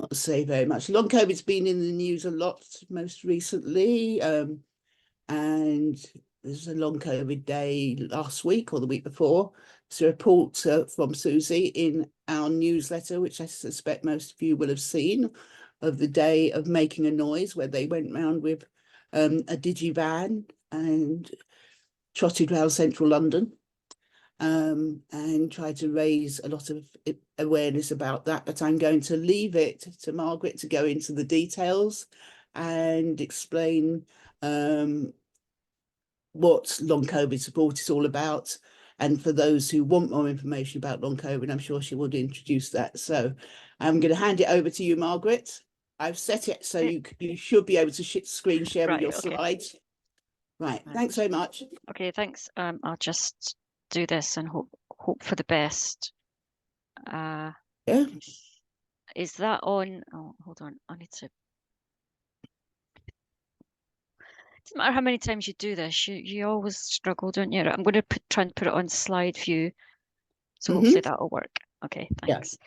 not say very much. Long COVID's been in the news a lot most recently, and there's a long COVID day last week or the week before. It's a report from Susie in our newsletter, which I suspect most of you will have seen, of the day of making a noise, where they went round with a digivan and trotted around central London, and tried to raise a lot of awareness about that. But I'm going to leave it to Margaret to go into the details and explain what long COVID support is all about. And for those who want more information about long COVID, I'm sure she will introduce that. So I'm going to hand it over to you, Margaret. I've set it so you should be able to screen share with your slides. Right, thanks very much. Okay, thanks. I'll just do this and hope for the best. Yeah. Is that on? Oh, hold on. I need to. Doesn't matter how many times you do this, you always struggle, don't you? I'm going to try and put it on slide view, so hopefully that'll work. Okay, thanks.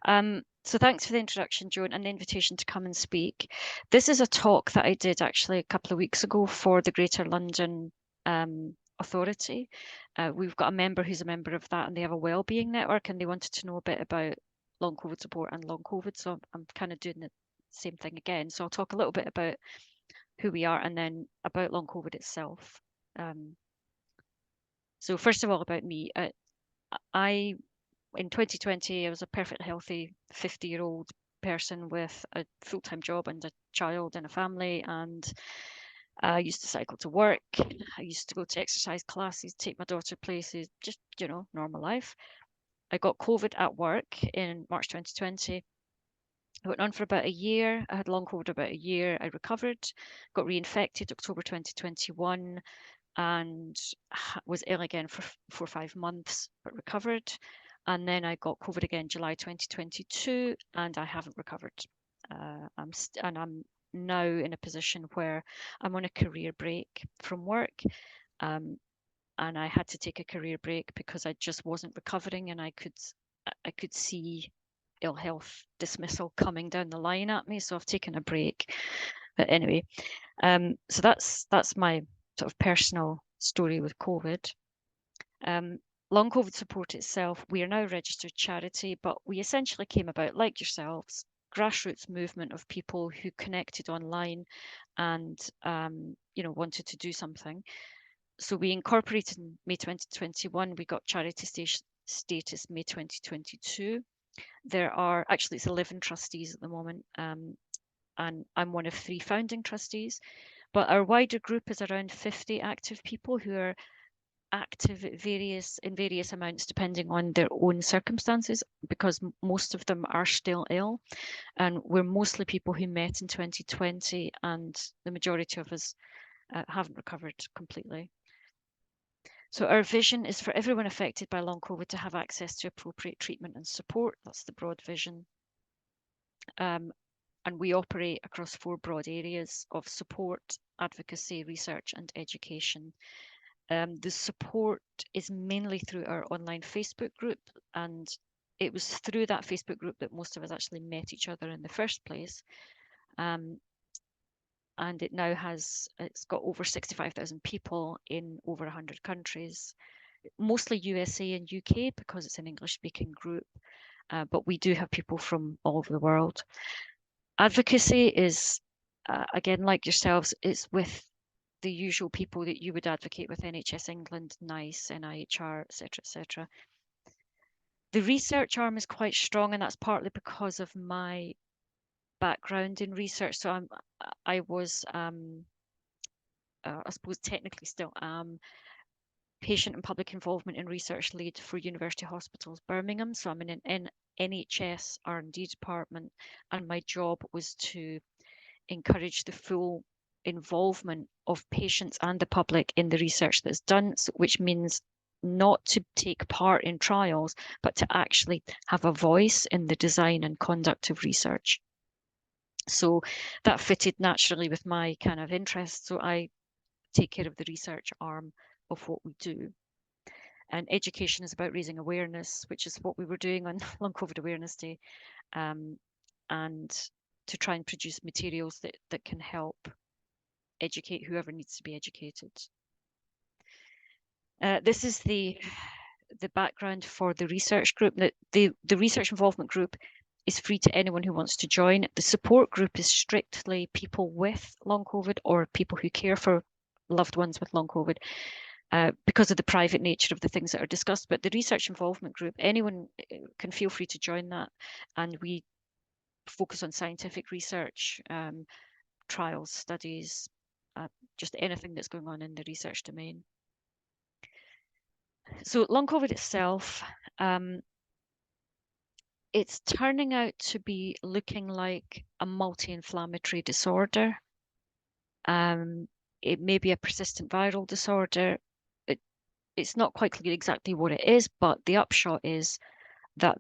Yeah. So thanks for the introduction, Joan, and the invitation to come and speak. This is a talk that I did actually a couple of weeks ago for the Greater London Authority. We've got a member who's a member of that, and they have a wellbeing network, and they wanted to know a bit about long COVID support and long COVID. So I'm kind of doing the same thing again. So I'll talk a little bit about who we are and then about long COVID itself. So first of all, about me. In 2020, I was a perfect healthy 50-year-old person with a full-time job and a child and a family, and I used to cycle to work. I used to go to exercise classes, take my daughter places, just, normal life. I got COVID at work in March 2020. I went on for about a year. I had long COVID about a year. I recovered, got reinfected October 2021, and was ill again for 4 or 5 months, but recovered. And then I got COVID again July 2022, and I haven't recovered. I'm now in a position where I'm on a career break from work, and I had to take a career break because I just wasn't recovering, and I could see ill health dismissal coming down the line at me. So I've taken a break. But anyway, so that's my sort of personal story with COVID. Long COVID support itself, we are now a registered charity, but we essentially came about, like yourselves, grassroots movement of people who connected online and wanted to do something. So we incorporated in May 2021. We got charity status May 2022. There are actually, it's 11 trustees at the moment, and I'm one of 3 founding trustees. But our wider group is around 50 active people who are active in various amounts depending on their own circumstances, because most of them are still ill, and we're mostly people who met in 2020, and the majority of us haven't recovered completely. So our vision is for everyone affected by long COVID to have access to appropriate treatment and support. That's the broad vision. And we operate across 4 broad areas of support, advocacy, research, and education. The support is mainly through our online Facebook group, and it was through that Facebook group that most of us actually met each other in the first place. And it now it's got over 65,000 people in over 100 countries, mostly USA and UK because it's an English-speaking group, but we do have people from all over the world. Advocacy is, again, like yourselves, it's with the usual people that you would advocate with: NHS England, NICE, NIHR, etc. The research arm is quite strong, and that's partly because of my background in research. So I was, I suppose technically still am, patient and public involvement in research lead for University Hospitals Birmingham. So I'm in an NHS R&D department, and my job was to encourage the full involvement of patients and the public in the research that's done, which means not to take part in trials, but to actually have a voice in the design and conduct of research. So that fitted naturally with my kind of interest. So I take care of the research arm of what we do. And education is about raising awareness, which is what we were doing on Long COVID Awareness Day. and to try and produce materials that can help educate whoever needs to be educated. This is the background for the research group. The research involvement group is free to anyone who wants to join. The support group is strictly people with long COVID or people who care for loved ones with long COVID, because of the private nature of the things that are discussed. But the research involvement group, anyone can feel free to join that. And we focus on scientific research, trials, studies, just anything that's going on in the research domain. So long COVID itself, it's turning out to be looking like a multi-inflammatory disorder. It may be a persistent viral disorder. It's not quite clear exactly what it is, but the upshot is that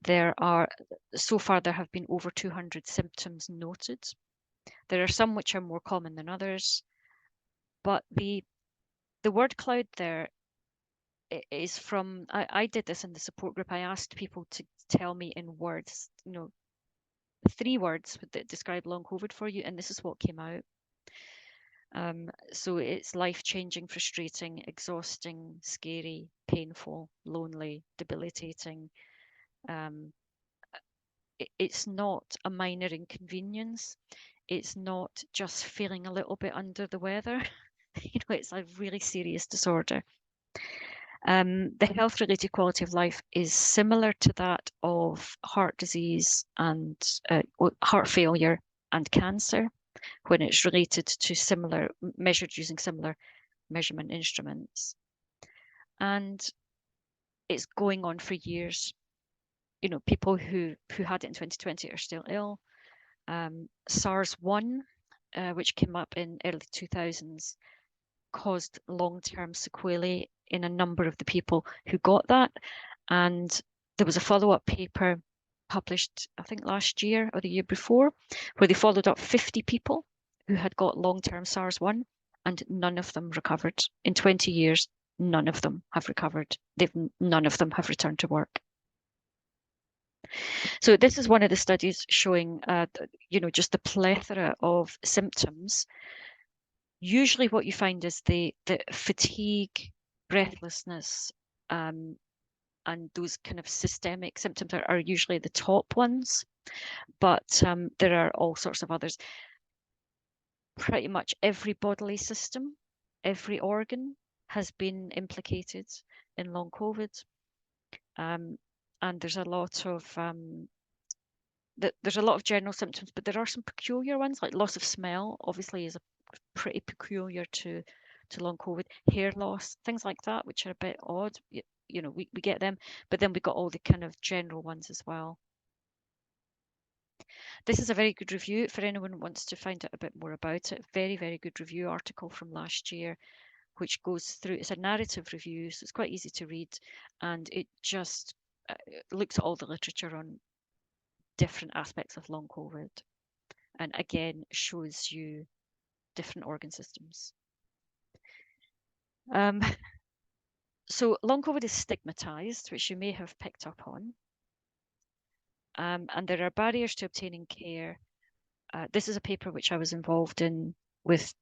so far there have been over 200 symptoms noted. There are some which are more common than others, but the word cloud there is from, I did this in the support group. I asked people to tell me in words, 3 words that describe long COVID for you, and this is what came out. So it's life-changing, frustrating, exhausting, scary, painful, lonely, debilitating. It's not a minor inconvenience. It's not just feeling a little bit under the weather. It's a really serious disorder. The health-related quality of life is similar to that of heart disease and heart failure and cancer, when it's related to measured using similar measurement instruments. And it's going on for years. People who had it in 2020 are still ill. SARS-1, which came up in early 2000s, caused long-term sequelae in a number of the people who got that. And there was a follow-up paper published, I think last year or the year before, where they followed up 50 people who had got long-term SARS-1, and none of them recovered. In 20 years, none of them have recovered. None of them have returned to work. So this is one of the studies showing, just the plethora of symptoms. Usually what you find is the fatigue, breathlessness, and those kind of systemic symptoms are usually the top ones, but there are all sorts of others. Pretty much every bodily system, every organ has been implicated in long COVID. And there's a lot of general symptoms, but there are some peculiar ones, like loss of smell, obviously is pretty peculiar to long COVID. Hair loss, things like that, which are a bit odd. We get them, but then we got all the kind of general ones as well. This is a very good review for anyone who wants to find out a bit more about it. Very, very good review article from last year, which goes through, it's a narrative review, so it's quite easy to read, and it just looks at all the literature on different aspects of long COVID, and again shows you different organ systems. So long COVID is stigmatized, which you may have picked up on, and there are barriers to obtaining care. This is a paper which I was involved in with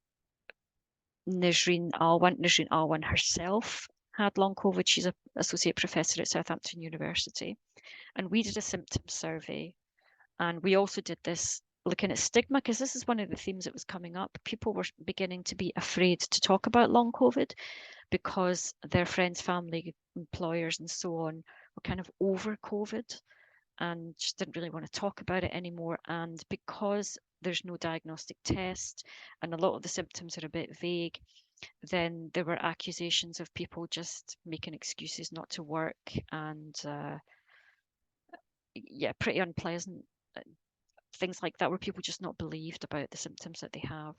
Nisreen Alwan. Nisreen Alwan herself had long COVID. She's an associate professor at Southampton University, and we did a symptom survey, and we also did this looking at stigma, because this is one of the themes that was coming up. People were beginning to be afraid to talk about long COVID because their friends, family, employers, and so on were kind of over COVID and just didn't really want to talk about it anymore. And because there's no diagnostic test and a lot of the symptoms are a bit vague, then there were accusations of people just making excuses not to work, and pretty unpleasant things like that, where people just not believed about the symptoms that they have.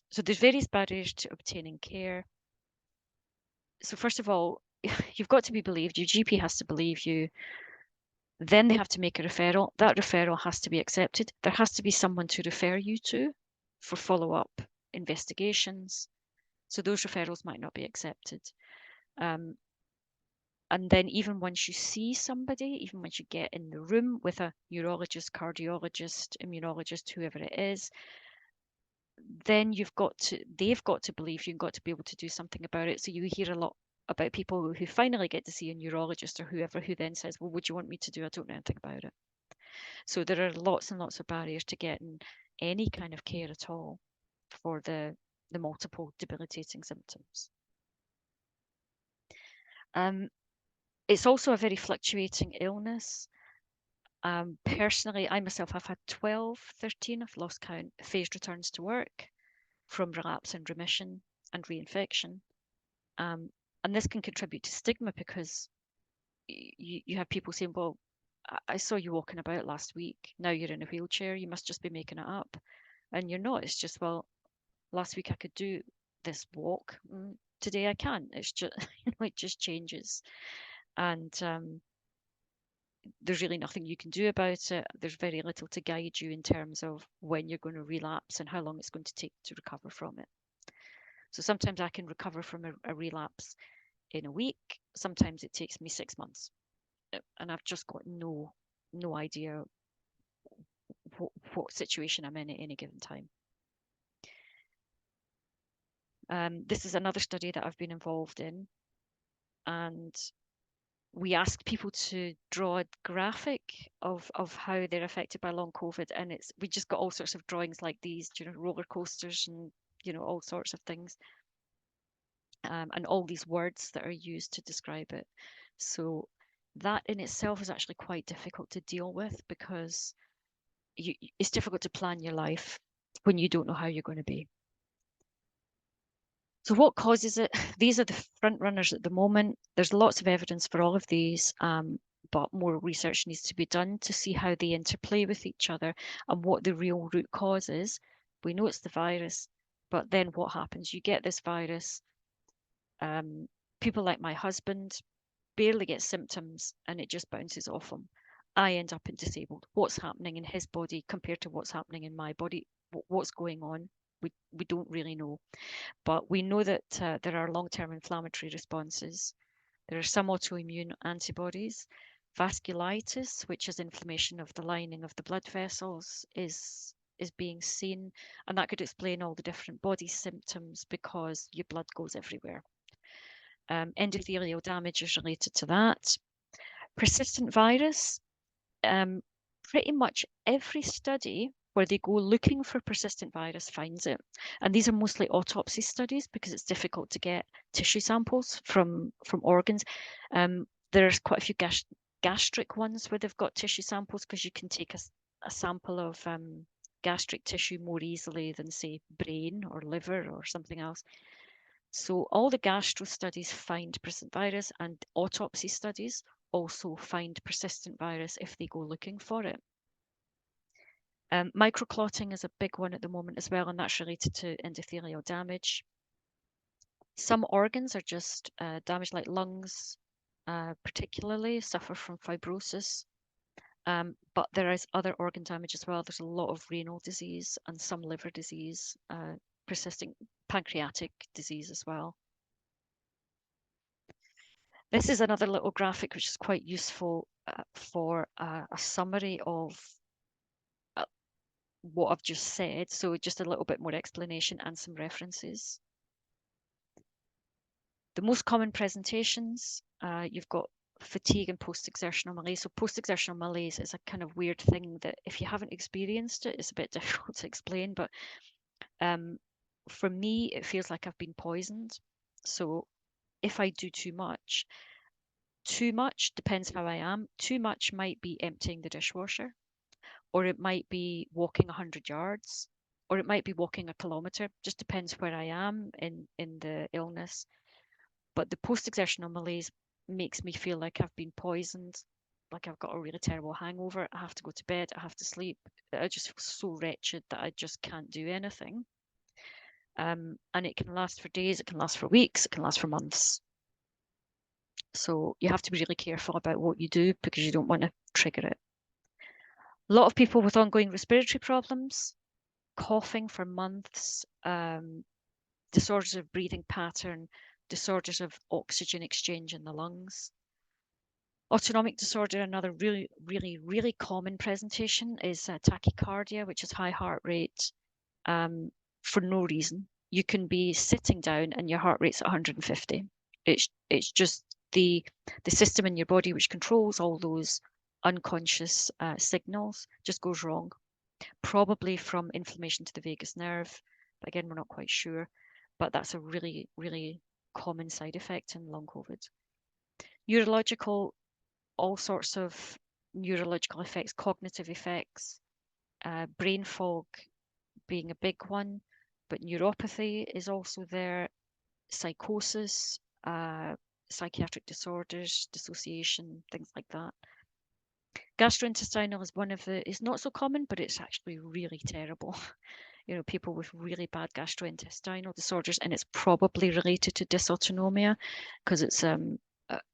So there's various barriers to obtaining care. So first of all, you've got to be believed. Your GP has to believe you. Then they have to make a referral. That referral has to be accepted. There has to be someone to refer you to for follow-up investigations. So those referrals might not be accepted. And then even once you see somebody, even once you get in the room with a neurologist, cardiologist, immunologist, whoever it is, then they've got to believe you've got to be able to do something about it. So you hear a lot about people who finally get to see a neurologist or whoever, who then says, well, what do you want me to do? I don't know anything about it. So there are lots and lots of barriers to getting any kind of care at all for the multiple debilitating symptoms. It's also a very fluctuating illness. Personally, I myself have had 12, 13, I've lost count, phased returns to work from relapse and remission and reinfection. And this can contribute to stigma because you have people saying, well, I saw you walking about last week. Now you're in a wheelchair. You must just be making it up. And you're not. It's just, well, last week I could do this walk. Today I can't. It's just, it just changes. And there's really nothing you can do about it. There's very little to guide you in terms of when you're going to relapse and how long it's going to take to recover from it. So sometimes I can recover from a relapse in a week. Sometimes it takes me 6 months. And I've just got no idea what situation I'm in at any given time. This is another study that I've been involved in, and we ask people to draw a graphic of how they're affected by long COVID, and we just got all sorts of drawings like these, roller coasters and all sorts of things, and all these words that are used to describe it. So that in itself is actually quite difficult to deal with because it's difficult to plan your life when you don't know how you're going to be. So what causes it? These are the front runners at the moment. There's lots of evidence for all of these, but more research needs to be done to see how they interplay with each other and what the real root cause is. We know it's the virus, but then what happens? You get this virus. People like my husband barely get symptoms and it just bounces off them. I end up disabled. What's happening in his body compared to what's happening in my body? What's going on? We don't really know. But we know that there are long-term inflammatory responses. There are some autoimmune antibodies. Vasculitis, which is inflammation of the lining of the blood vessels, is being seen, and that could explain all the different body symptoms because your blood goes everywhere. Endothelial damage is related to that. Persistent virus, pretty much every study where they go looking for persistent virus finds it. And these are mostly autopsy studies because it's difficult to get tissue samples from organs. There's quite a few gastric ones where they've got tissue samples because you can take a sample of gastric tissue more easily than, say, brain or liver or something else. So all the gastro studies find persistent virus, and autopsy studies also find persistent virus if they go looking for it. Microclotting is a big one at the moment as well, and that's related to endothelial damage. Some organs are just damaged, like lungs, particularly suffer from fibrosis. But there is other organ damage as well. There's a lot of renal disease and some liver disease, persisting pancreatic disease as well. This is another little graphic which is quite useful for a summary of what I've just said. So just a little bit more explanation and some references. The most common presentations, you've got fatigue and post-exertional malaise. So post-exertional malaise is a kind of weird thing that if you haven't experienced it, it's a bit difficult to explain. But for me, it feels like I've been poisoned. So if I do too much depends how I am. Too much might be emptying the dishwasher, or it might be walking 100 yards, or it might be walking a kilometer. Just depends where I am in the illness. But the post-exertional malaise makes me feel like I've been poisoned, like I've got a really terrible hangover. I have to go to bed, I have to sleep. I just feel so wretched that I just can't do anything. And it can last for days, it can last for weeks, it can last for months. So you have to be really careful about what you do because you don't want to trigger it. A lot of people with ongoing respiratory problems, coughing for months, disorders of breathing pattern, disorders of oxygen exchange in the lungs. Autonomic disorder, another really common presentation is tachycardia, which is high heart rate for no reason. You can be sitting down and your heart rate's 150. It's just the system in your body which controls all those unconscious signals just goes wrong. Probably from inflammation to the vagus nerve, but again, we're not quite sure. But that's a really common side effect in long COVID. Neurological, all sorts of neurological effects, cognitive effects, brain fog being a big one, but neuropathy is also there, psychosis, psychiatric disorders, dissociation, things like that. Gastrointestinal is one of the, it's not so common, but it's actually really terrible. You know, people with really bad gastrointestinal disorders, and it's probably related to dysautonomia because it's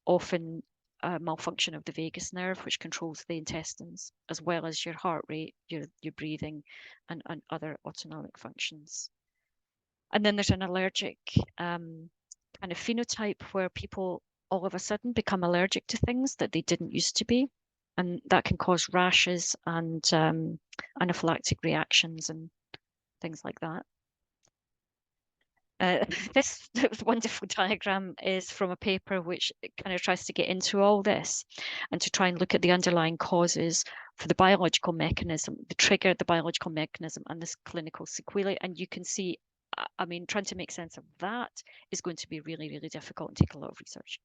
often a malfunction of the vagus nerve, which controls the intestines, as well as your heart rate, your breathing, and other autonomic functions. And then there's an allergic kind of phenotype where people all of a sudden become allergic to things that they didn't used to be. And that can cause rashes and anaphylactic reactions and things like that. This wonderful diagram is from a paper which kind of tries to get into all this and to try and look at the underlying causes for the biological mechanism, the trigger, the biological mechanism, and this clinical sequelae. And you can see, I mean, trying to make sense of that is going to be really difficult and take a lot of research.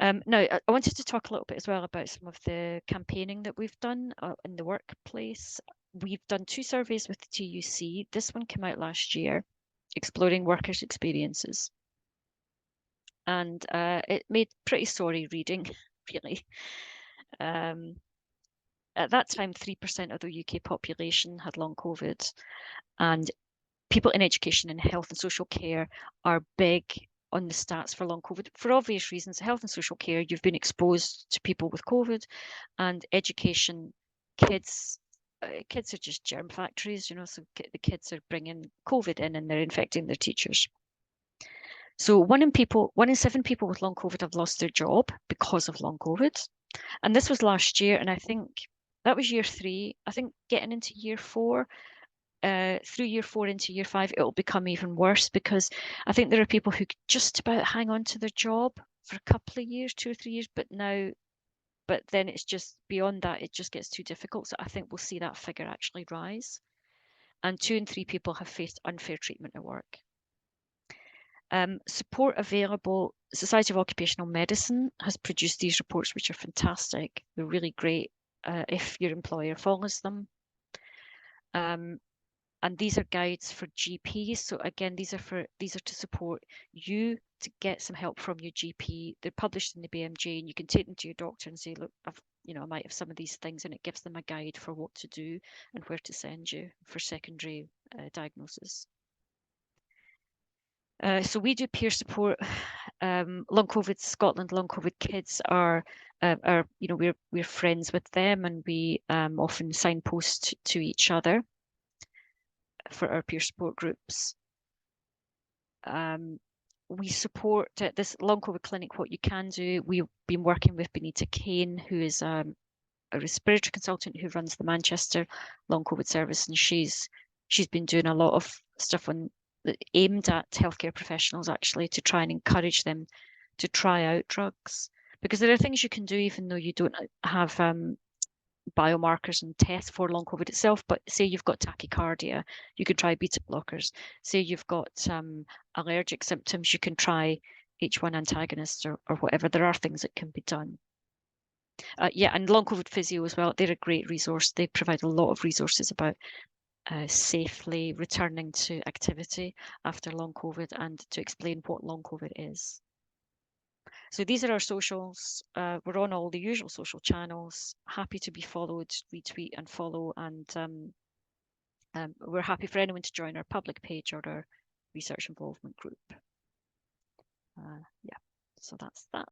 Now, I wanted to talk a little bit as well about some of the campaigning that we've done in the workplace. We've done 2 surveys with the TUC. This one came out last year, exploring workers' experiences. And it made pretty sorry reading, really. At that time, 3% of the UK population had long COVID, and people in education and health and social care are big on the stats for long COVID for obvious reasons. Health and social care, you've been exposed to people with COVID, and education, kids are just germ factories, you know, so the kids are bringing COVID in and they're infecting their teachers. So 1 in 7 people with long COVID have lost their job because of long COVID. And this was last year, and I think that was year 3. I think getting into year 4, through year 4 into year 5, it'll become even worse because I think there are people who could just about hang on to their job for a couple of years, 2 or 3 years, but then it's just beyond that, it just gets too difficult. So I think we'll see that figure actually rise. And 2 in 3 people have faced unfair treatment at work. Support available. Society of Occupational Medicine has produced these reports, which are fantastic. They're really great if your employer follows them. And these are guides for GPs. So again, these are to support you to get some help from your GP. They're published in the BMJ, and you can take them to your doctor and say, look, I might have some of these things, and it gives them a guide for what to do and where to send you for secondary diagnosis. So we do peer support. Long COVID Scotland, Long COVID Kids are we're friends with them, and we often signpost to each other for our peer support groups. We support this Long COVID clinic. What you can do, we've been working with Benita Kane, who is a respiratory consultant who runs the Manchester Long COVID service, and she's been doing a lot of stuff aimed at healthcare professionals, actually, to try and encourage them to try out drugs, because there are things you can do even though you don't have biomarkers and tests for long COVID itself. But say you've got tachycardia, you can try beta blockers. Say you've got allergic symptoms, you can try H1 antagonists or whatever. There are things that can be done. And Long COVID Physio as well, they're a great resource. They provide a lot of resources about safely returning to activity after long COVID, and to explain what long COVID is. So these are our socials. We're on all the usual social channels. Happy to be followed, retweet and follow, and we're happy for anyone to join our public page or our research involvement group. So that's that.